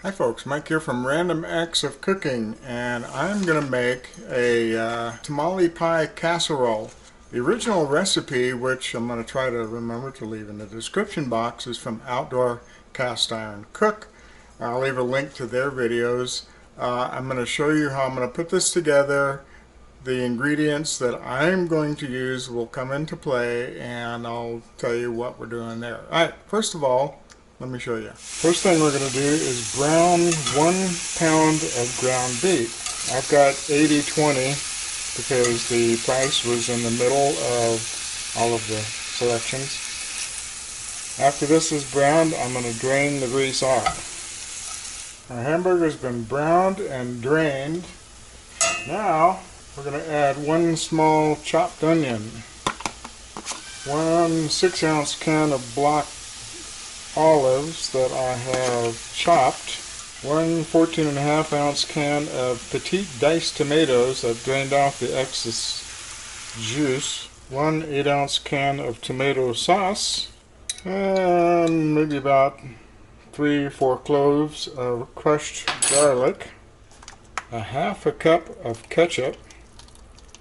Hi folks, Mike here from Random Acts of Cooking, and I'm going to make a tamale pie casserole. The original recipe, which I'm going to try to remember to leave in the description box, is from Outdoorcastironcook. I'll leave a link to their videos. I'm going to show you how I'm going to put this together. The ingredients that I'm going to use will come into play, and I'll tell you what we're doing there. Alright, first of all, let me show you. First thing we're going to do is brown 1 pound of ground beef. I've got 80/20 because the price was in the middle of all of the selections. After this is browned, I'm going to drain the grease off. Our hamburger's been browned and drained. Now we're going to add 1 small chopped onion, 1 6-ounce can of block olives that I have chopped, 1 14.5-ounce can of petite diced tomatoes. I've drained off the excess juice, 1 8-ounce can of tomato sauce, and maybe about 3 or 4 cloves of crushed garlic, a half a cup of ketchup,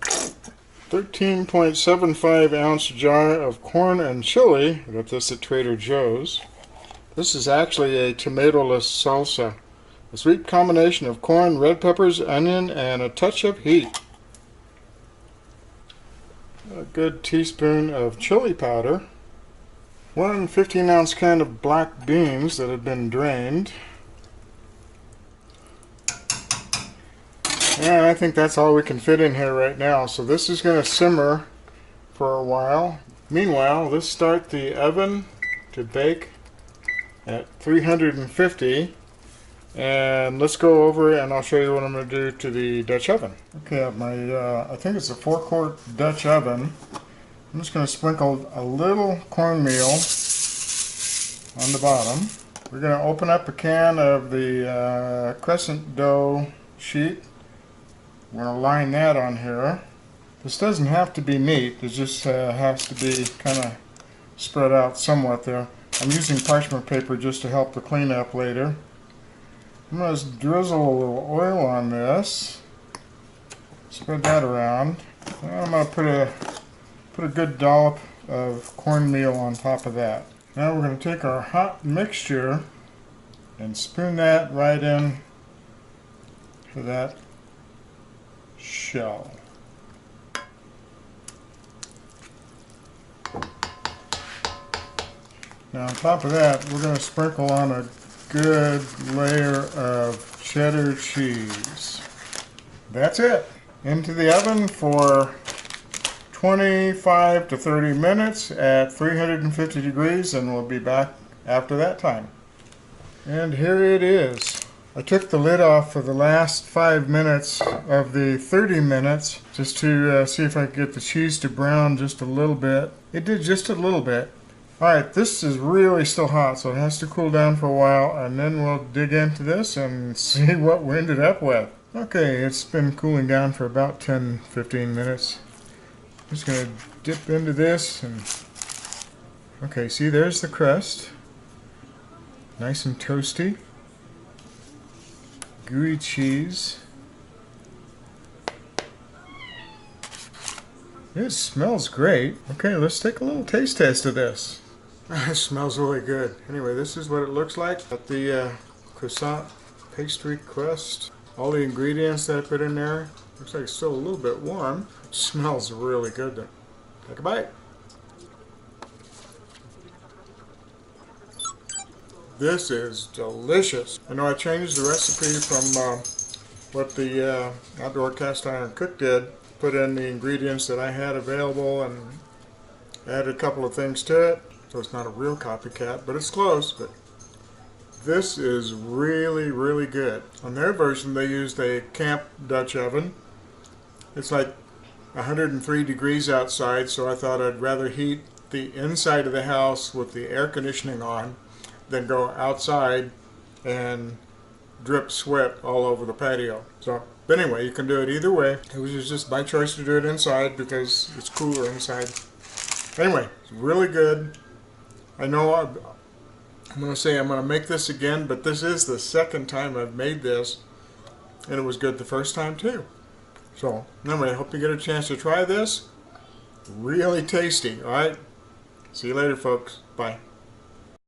13.75-ounce jar of corn and chili. I got this at Trader Joe's. This is actually a tomato-less salsa. A sweet combination of corn, red peppers, onion, and a touch of heat. A good teaspoon of chili powder. 1 15-ounce can of black beans that have been drained. And I think that's all we can fit in here right now. So this is going to simmer for a while. Meanwhile, let's start the oven to bake at 350, and let's go over and I'll show you what I'm going to do to the Dutch oven. Okay, I think it's a 4-quart Dutch oven. I'm just going to sprinkle a little cornmeal on the bottom. We're going to open up a can of the crescent dough sheet. We're going to line that on here. This doesn't have to be neat, it just has to be kind of spread out somewhat there. I'm using parchment paper just to help the cleanup later. I'm going to drizzle a little oil on this. Spread that around. And I'm going to put a good dollop of cornmeal on top of that. Now we're going to take our hot mixture and spoon that right in to that shell. Now on top of that, we're going to sprinkle on a good layer of cheddar cheese. That's it. Into the oven for 25 to 30 minutes at 350 degrees, and we'll be back after that time. And here it is. I took the lid off for the last 5 minutes of the 30 minutes just to see if I could get the cheese to brown just a little bit. It did just a little bit. Alright, this is really still hot, so it has to cool down for a while, and then we'll dig into this and see what we ended up with. Okay, it's been cooling down for about 10-15 minutes. Just going to dip into this and... Okay, see, there's the crust. Nice and toasty. Gooey cheese. It smells great. Okay, let's take a little taste test of this. It smells really good. Anyway, this is what it looks like. Got the croissant pastry crust. All the ingredients that I put in there. Looks like it's still a little bit warm. It smells really good though. Take a bite. This is delicious. I know I changed the recipe from what the Outdoor Cast Iron Cook did. Put in the ingredients that I had available and added a couple of things to it. So it's not a real copycat, but it's close. But this is really, really good. On their version, they used a camp Dutch oven. It's like 103 degrees outside, so I thought I'd rather heat the inside of the house with the air conditioning on than go outside and drip sweat all over the patio. So, but anyway, you can do it either way. It was just my choice to do it inside because it's cooler inside. Anyway, it's really good. I know I'm going to say I'm going to make this again, but this is the second time I've made this, and it was good the first time too. So anyway, I hope you get a chance to try this. Really tasty. All right. See you later, folks. Bye.